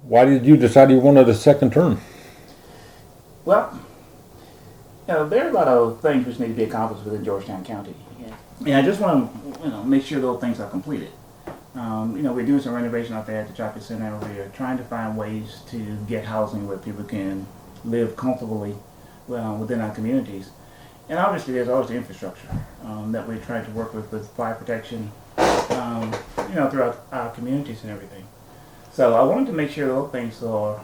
Why did you decide you wanted a second term? Well, there are a lot of things which need to be accomplished within Georgetown County. Yeah. And I just want to, make sure those things are completed. We're doing some renovation out there at the Shopping Center. We're trying to find ways to get housing where people can live comfortably within our communities. And obviously, there's always the infrastructure that we're trying to work with fire protection, throughout our communities and everything. So I wanted to make sure those things are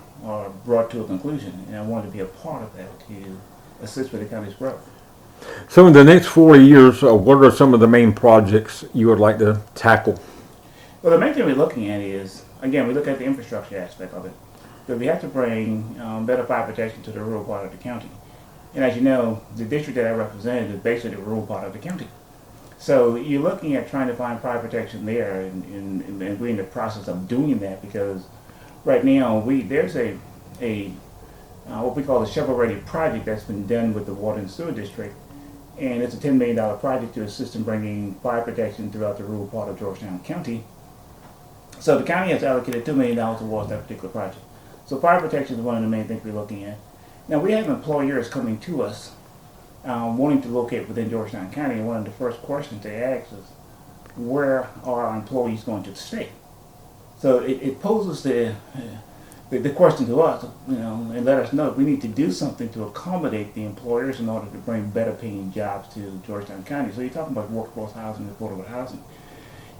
brought to a conclusion, and I wanted to be a part of that to assist with the county's growth. So in the next 4 years, what are some of the main projects you would like to tackle? Well, the main thing we're looking at is, again, we look at the infrastructure aspect of it. But we have to bring better fire protection to the rural part of the county. And as you know, the district that I represent is basically the rural part of the county. So you're looking at trying to find fire protection there, and we're in the process of doing that because right now there's a what we call a shovel-ready project that's been done with the Water and Sewer District, and it's a $10 million project to assist in bringing fire protection throughout the rural part of Georgetown County. So the county has allocated $2 million towards that particular project. So fire protection is one of the main things we're looking at. Now we have employers coming to us wanting to locate within Georgetown County, and one of the first questions they ask is, where are our employees going to stay? So it poses the question to us, and let us know if we need to do something to accommodate the employers in order to bring better paying jobs to Georgetown County. So you're talking about workforce housing, affordable housing.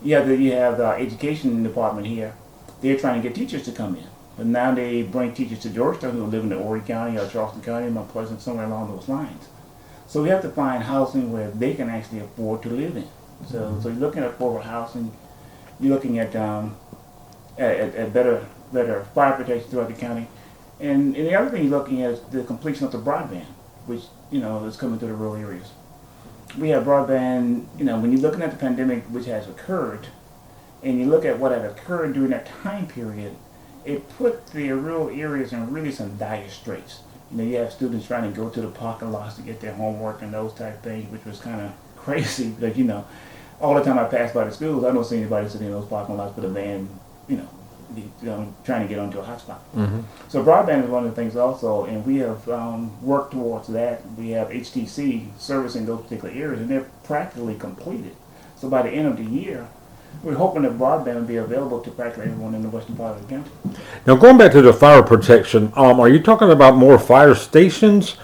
You have the education department here. They're trying to get teachers to come in. But now they bring teachers to Georgetown who live in the Horry County or Charleston County, Mount Pleasant, somewhere along those lines. So we have to find housing where they can actually afford to live in. So you're looking at affordable housing. You're looking at better fire protection throughout the county. And the other thing you're looking at is the completion of the broadband, which, is coming to the rural areas. We have broadband, when you're looking at the pandemic which has occurred, and you look at what had occurred during that time period, it put the rural areas in really some dire straits. You have students trying to go to the parking lots to get their homework and those type of things, which was kind of crazy because, all the time I pass by the schools, I don't see anybody sitting in those parking lots with a van, trying to get onto a hotspot. Mm-hmm. So broadband is one of the things also, and we have worked towards that. We have HTC servicing those particular areas, and they're practically completed. So by the end of the year, we're hoping that broadband will be available to practically everyone in the western part of the county. Now, going back to the fire protection, are you talking about more fire stations?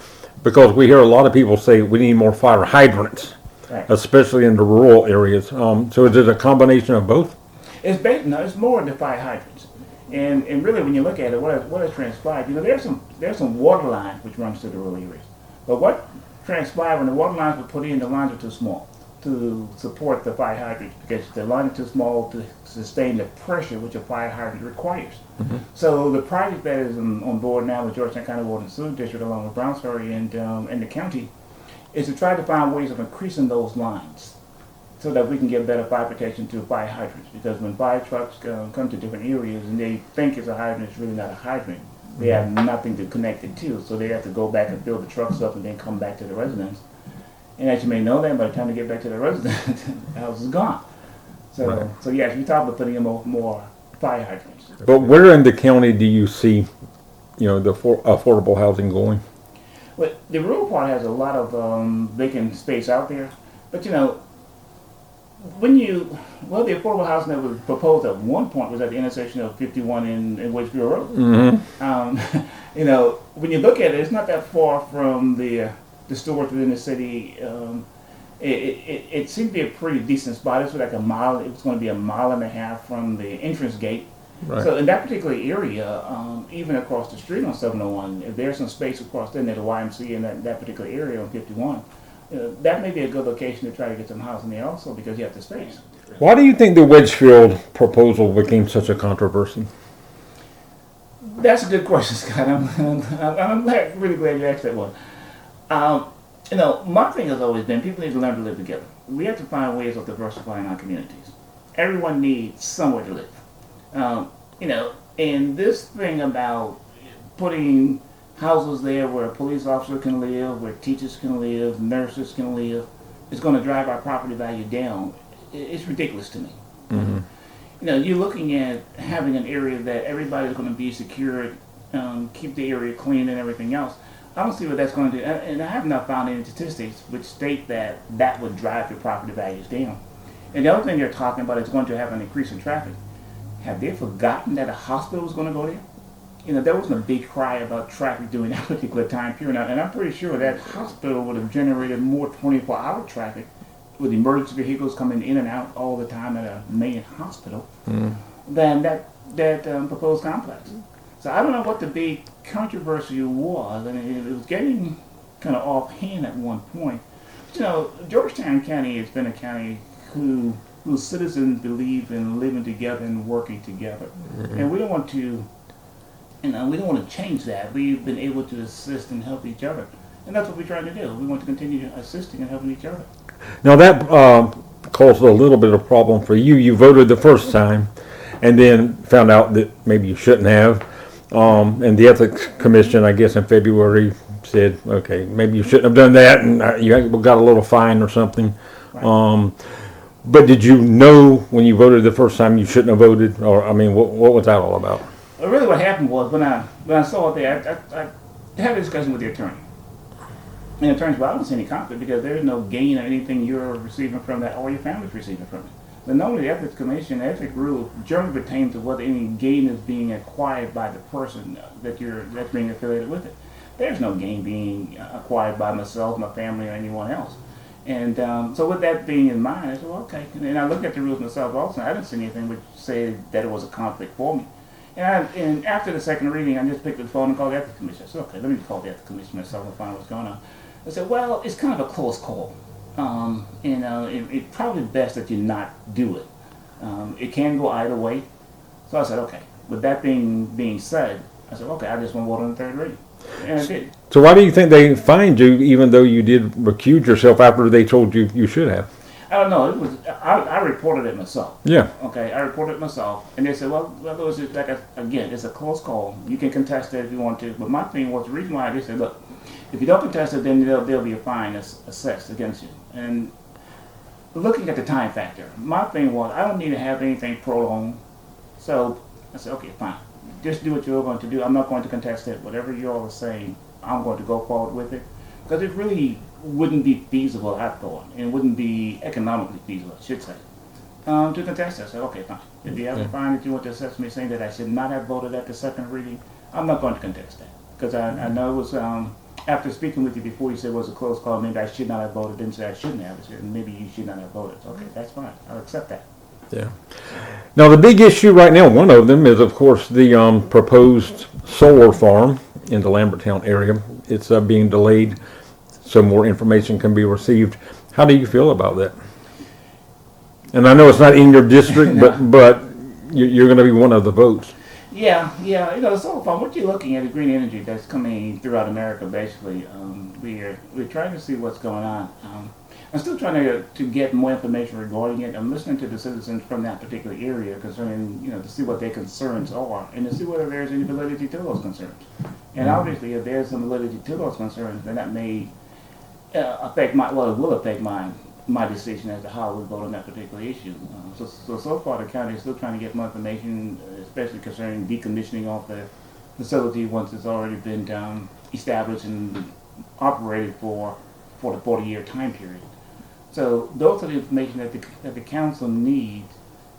Because we hear a lot of people say we need more fire hydrants, right, especially in the rural areas. So is it a combination of both? It's more than fire hydrants. And really, when you look at it, what has transpired, there's some water lines which runs through the rural areas. But what transpired when the water lines were put in, the lines were too small to support the fire hydrants because the line is too small to sustain the pressure which a fire hydrant requires. Mm-hmm. So the project that is on board now with Georgetown County Water and Sewer District along with Brownsbury and the county is to try to find ways of increasing those lines so that we can get better fire protection to fire hydrants. Because when fire trucks come to different areas and they think it's a hydrant, it's really not a hydrant. They have nothing to connect it to, so they have to go back and fill the trucks up and then come back to the residence. And as you may know, that by the time they get back to the residence, the house is gone. So, right. So yes, we talk about putting in more fire hydrants. But where in the county do you see, the affordable housing going? Well, the rural part has a lot of vacant space out there, but the affordable housing that was proposed at one point was at the intersection of 51 and Waitsfield Road. Mm-hmm. When you look at it, it's not that far from the stores within the city. It seemed to be a pretty decent spot. It was like a mile. It was going to be a mile and a half from the entrance gate. Right. So in that particular area, even across the street on 701, if there's some space across there near the YMCA in that particular area on 51, that may be a good location to try to get some housing there also because you have the space. Why do you think the Wedgefield proposal became such a controversy? That's a good question, Scott. I'm really glad you asked that one. My thing has always been people need to learn to live together. We have to find ways of diversifying our communities. Everyone needs somewhere to live. And this thing about putting houses there where a police officer can live, where teachers can live, nurses can live, is going to drive our property value down. It's ridiculous to me. Mm-hmm. you're looking at having an area that everybody's going to be secured, keep the area clean and everything else. I don't see what that's going to do, and I have not found any statistics which state that that would drive your property values down. And the other thing they're talking about is going to have an increase in traffic. Have they forgotten that a hospital was going to go there? There wasn't a big cry about traffic during that particular time period, and I'm pretty sure that hospital would have generated more 24-hour traffic with emergency vehicles coming in and out all the time at a main hospital than that proposed complex. So I don't know what the big controversy was, and it was getting kind of offhand at one point. But, Georgetown County has been a county whose citizens believe in living together and working together, and we don't want to. We don't want to change that. We've been able to assist and help each other, and that's what we're trying to do. We want to continue assisting and helping each other. Now that caused a little bit of problem for you. You voted the first time, and then found out that maybe you shouldn't have. And the Ethics Commission, I guess in February, said, okay, maybe you shouldn't have done that, and you got a little fine or something. Right. But did you know when you voted the first time you shouldn't have voted? Or, what was that all about? Well, really what happened was when I saw it there, I had a discussion with the attorney. And the attorney said, well, I don't see any conflict because there's no gain or anything you're receiving from that or your family's receiving from it. But normally the Ethics Commission, the ethics rule generally pertains to whether any gain is being acquired by the person that's being affiliated with it. There's no gain being acquired by myself, my family, or anyone else. And so with that being in mind, I said, well, okay. And I looked at the rules myself also, and I didn't see anything which said that it was a conflict for me. And after the second reading, I just picked up the phone and called the Ethics Commission. I said, okay, let me call the Ethics Commission myself and find out what's going on. I said, well, it's kind of a close call. It's probably best that you not do it. It can go either way. So I said, okay. With that being said, I said, okay, I just want to vote on the third reading. And I did. So why do you think they fined you even though you did recuse yourself after they told you you should have? I don't know. I reported it myself. Yeah. Okay, I reported it myself, and they said, well, it was just again, it's a close call. You can contest it if you want to. But my thing was the reason why they said, look, if you don't contest it, then there'll be a fine assessed against you. And looking at the time factor, my thing was I don't need to have anything prolonged. So I said, okay, fine. Just do what you're going to do. I'm not going to contest it. Whatever you all are saying, I'm going to go forward with it because it really wouldn't be feasible, I thought, and wouldn't be economically feasible, I should say, to contest it. I said, okay, fine. If you have a fine that you want to assess me saying that I should not have voted at the second reading, I'm not going to contest that. Because I know it was, after speaking with you before, you said it was a close call, maybe I should not have voted, didn't say I shouldn't have, I said maybe you should not have voted. So, okay, that's fine. I'll accept that. Yeah. Now the big issue right now, one of them is, of course, the proposed solar farm in the Lambertown area. It's being delayed so more information can be received. How do you feel about that? And I know it's not in your district, no. but you're going to be one of the votes. Yeah. The solar farm. What you're looking at is green energy that's coming throughout America. Basically, we're trying to see what's going on. I'm still trying to get more information regarding it. I'm listening to the citizens from that particular area concerning, to see what their concerns are and to see whether there's any validity to those concerns. And obviously, if there's some validity to those concerns, then that may it will affect my decision as to how we vote on that particular issue. So far the county is still trying to get more information, especially concerning decommissioning of the facility once it's already been established and operated for the 40-year time period. So those are the information that the council needs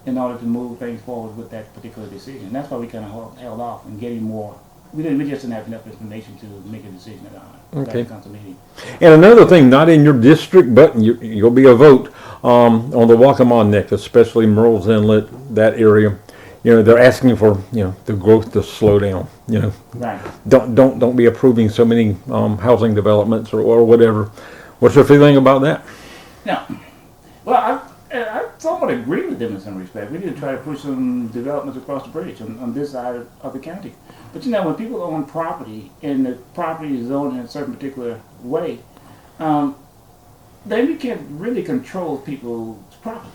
in order to move things forward with that particular decision. That's why we kind of held off and getting more. We just didn't have enough information to make a decision at the council meeting. And another thing, not in your district, but you'll be a vote on the Waccamaw Neck, especially Merle's Inlet, that area. They're asking for the growth to slow down. Right. Don't be approving so many housing developments or whatever. What's your feeling about that? No. Well, I somewhat agree with them in some respect. We need to try to push some developments across the bridge on this side of the county. But when people own property and the property is owned in a certain particular way, then you can't really control people's property.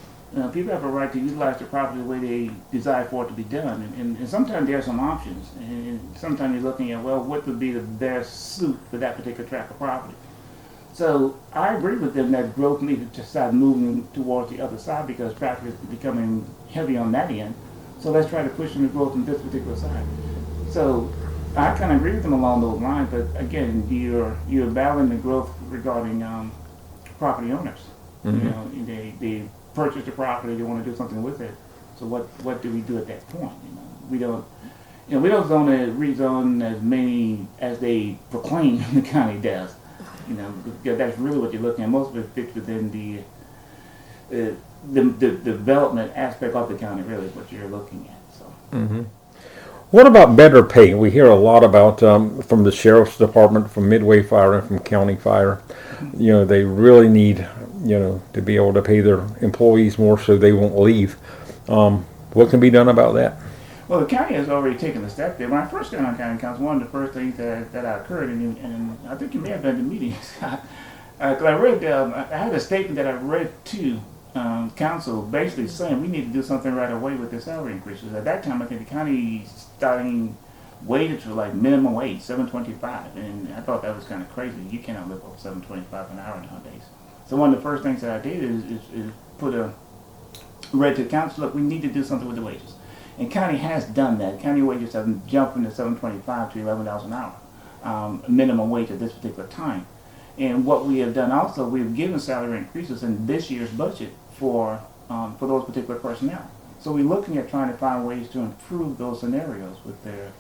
People have a right to utilize their property the way they desire for it to be done. And sometimes there are some options. And sometimes you're looking at, well, what would be the best suit for that particular tract of property. So I agree with them that growth needed to start moving towards the other side because traffic is becoming heavy on that end. So let's try to push in the growth on this particular side. So I kind of agree with them along those lines, but again, you're battling the growth regarding property owners. You know, they purchase the property, they want to do something with it. So what do we do at that point? We don't rezone as many as they proclaim the county does. Because that's really what you're looking at. Most of it fits within the development aspect of the county. Really, is what you're looking at. So. What about better pay? We hear a lot about from the sheriff's department, from Midway Fire, and from County Fire. They really need to be able to pay their employees more so they won't leave. What can be done about that? Well, the county has already taken a step there. When I first got on county council, one of the first things that occurred, and I think you may have been in the meetings, because I read, I had a statement that I read to council basically saying we need to do something right away with the salary increases. At that time, I think the county starting wages were like minimum wage, $7.25, and I thought that was kind of crazy. You cannot live off $7.25 an hour nowadays. So one of the first things that I did is read to the council, look, we need to do something with the wages. And county has done that. County wages have jumped from the $7.25 to $11 an hour, minimum wage at this particular time. And what we have done also, we've given salary increases in this year's budget for those particular personnel. So we're looking at trying to find ways to improve those scenarios with their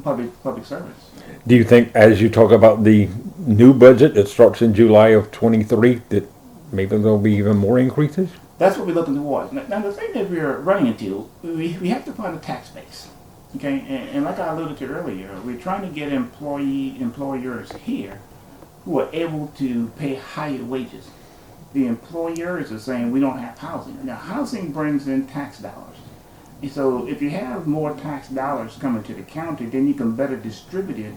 public servants. Do you think, as you talk about the new budget that starts in July of 23, that maybe there'll be even more increases? That's what we're looking towards. Now the thing that we're running into, we have to find a tax base. Okay, and like I alluded to earlier, we're trying to get employers here who are able to pay higher wages. The employers are saying we don't have housing. Now housing brings in tax dollars. And so if you have more tax dollars coming to the county, then you can better distribute it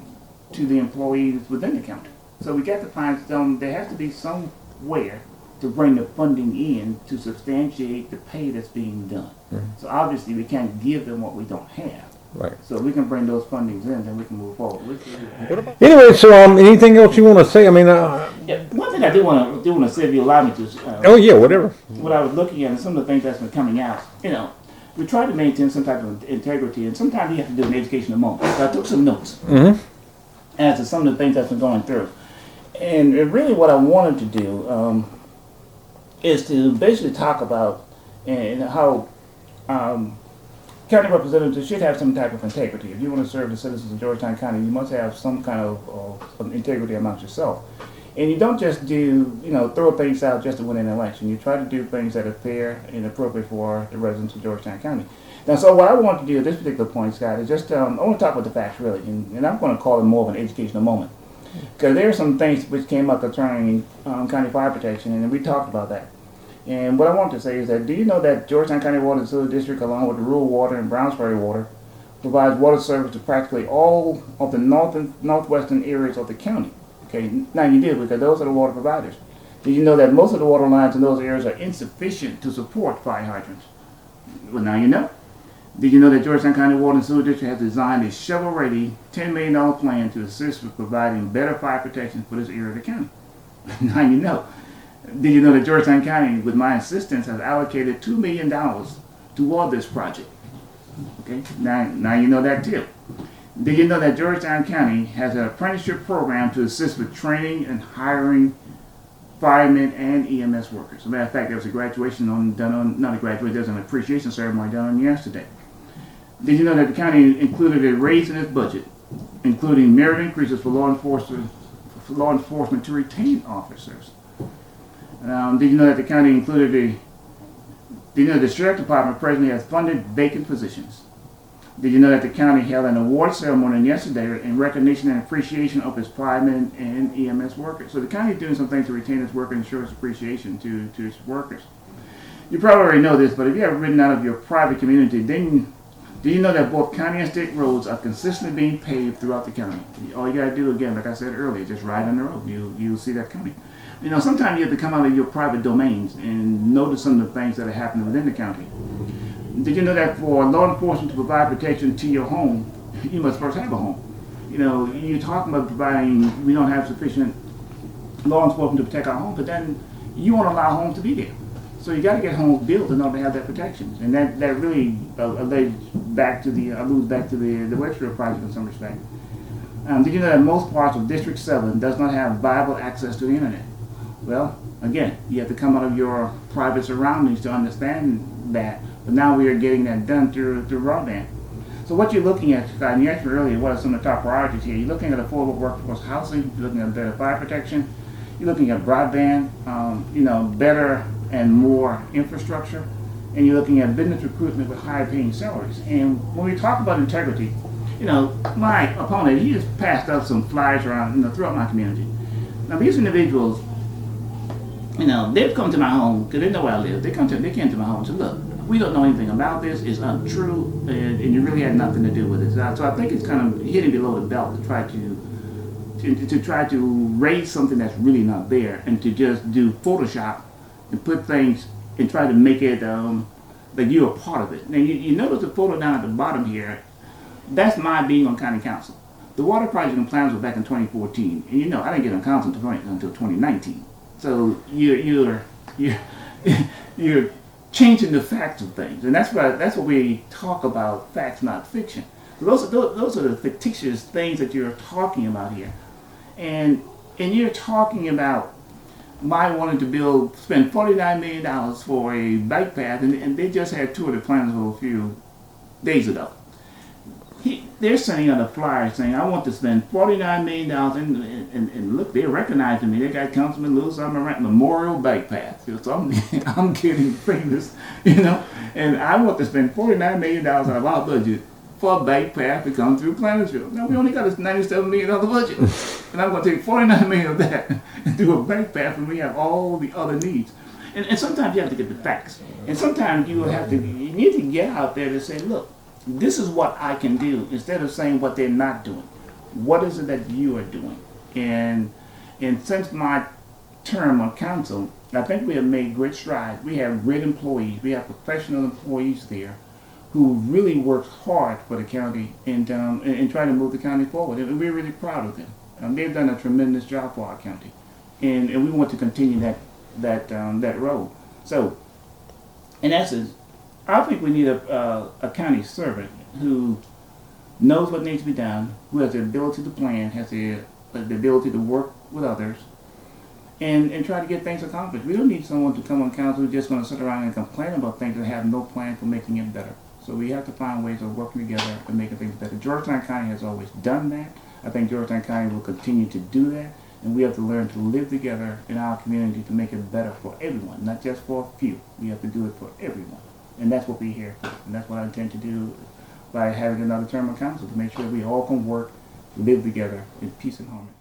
to the employees within the county. So we got to find there has to be somewhere to bring the funding in to substantiate the pay that's being done. So obviously we can't give them what we don't have. Right. So we can bring those fundings in, then we can move forward. Anyway, so anything else you want to say? I mean, Yeah, one thing I do want to say, if you allow me to. oh yeah, whatever. What I was looking at and some of the things that's been coming out, we try to maintain some type of integrity, and sometimes you have to do an educational moment. So I took some notes as to some of the things that's been going through, and really what I wanted to do is to basically talk about and how county representatives should have some type of integrity. If you want to serve the citizens of Georgetown County, you must have some kind of integrity amongst yourself. And you don't just throw things out just to win an election. You try to do things that are fair and appropriate for the residents of Georgetown County. Now, so what I want to do at this particular point, Scott, is just, I want to talk about the facts, really. And I'm going to call it more of an educational moment. Because there are some things which came up concerning county fire protection, and we talked about that. And what I want to say is that, do you know that Georgetown County Water and Sewer District, along with the rural water and Brownsbury Water, provides water service to practically all of the northwestern areas of the county? Okay, now you do, because those are the water providers. Did you know that most of the water lines in those areas are insufficient to support fire hydrants? Well, now you know. Did you know that Georgetown County Water and Sewer District has designed a shovel-ready $10 million plan to assist with providing better fire protection for this area of the county? Now you know. Did you know that Georgetown County, with my assistance, has allocated $2 million toward this project? Okay, now you know that too. Did you know that Georgetown County has an apprenticeship program to assist with training and hiring firemen and EMS workers? As a matter of fact, there was a graduation not a graduation, there's an appreciation ceremony done on yesterday. Did you know that the county included a raise in its budget, including merit increases for law enforcement to retain officers? Did you know that the county included did you know the sheriff department presently has funded vacant positions? Did you know that the county held an award ceremony yesterday in recognition and appreciation of its firemen and EMS workers? So the county is doing some things to retain its workers and show its appreciation to its workers. You probably already know this, but if you haven't ridden out of your private community, then do you know that both county and state roads are consistently being paved throughout the county? All you got to do, again, like I said earlier, just ride on the road. You'll see that coming. Sometimes you have to come out of your private domains and notice some of the things that are happening within the county. Did you know that for law enforcement to provide protection to your home, you must first have a home? You're talking about providing, we don't have sufficient law enforcement to protect our homes, but then you won't allow homes to be there. So you got to get homes built in order to have that protection, and that really alludes back to the Webster project in some respect. Did you know that most parts of District 7 does not have viable access to the internet? Well, again, you have to come out of your private surroundings to understand that, but now we are getting that done through broadband. So what you're looking at, Scott, and you asked me earlier what are some of the top priorities here. You're looking at affordable workforce housing, you're looking at better fire protection, you're looking at broadband, better and more infrastructure, and you're looking at business recruitment with higher paying salaries. And when we talk about integrity, my opponent, he just passed out some flyers around, throughout my community. Now these individuals, they've come to my home because they know where I live. They came to my home and said, look, we don't know anything about this, it's untrue, and you really had nothing to do with it. So I think it's kind of hitting below the belt to try to raise something that's really not there, and to just do Photoshop and put things and try to make it like you're a part of it. Now you notice the photo down at the bottom here. That's my being on county council. The water project and plans were back in 2014, and I didn't get on council until 2019. So you're changing the facts of things, and that's what we talk about, facts, not fiction. So those are the fictitious things that you're talking about here, and you're talking about my wanting to spend $49 million for a bike path, and they just had two of the plans a few days ago. They're sending out a flyer saying, I want to spend $49 million, and look, they're recognizing me. They got Councilman Lewis on Morant Memorial Bike Path. So I'm getting famous, and I want to spend $49 million out of our budget for a bike path to come through Plantersville. Now, we only got a $97 million budget, and I'm going to take $49 million of that and do a bike path, and we have all the other needs. And sometimes you have to get the facts. And sometimes you need to get out there to say, look, this is what I can do, instead of saying what they're not doing. What is it that you are doing? And since my term on council, I think we have made great strides. We have great employees. We have professional employees there who really work hard for the county and try to move the county forward. And we're really proud of them. They've done a tremendous job for our county, and we want to continue that road. So, in essence, I think we need a county servant who knows what needs to be done, who has the ability to plan, has the ability to work with others, and try to get things accomplished. We don't need someone to come on council who's just going to sit around and complain about things and have no plan for making it better. So we have to find ways of working together and making things better. Georgetown County has always done that. I think Georgetown County will continue to do that, and we have to learn to live together in our community to make it better for everyone, not just for a few. We have to do it for everyone. And that's what we're here for. And that's what I intend to do by having another term of council, to make sure we all can work, live together in peace and harmony.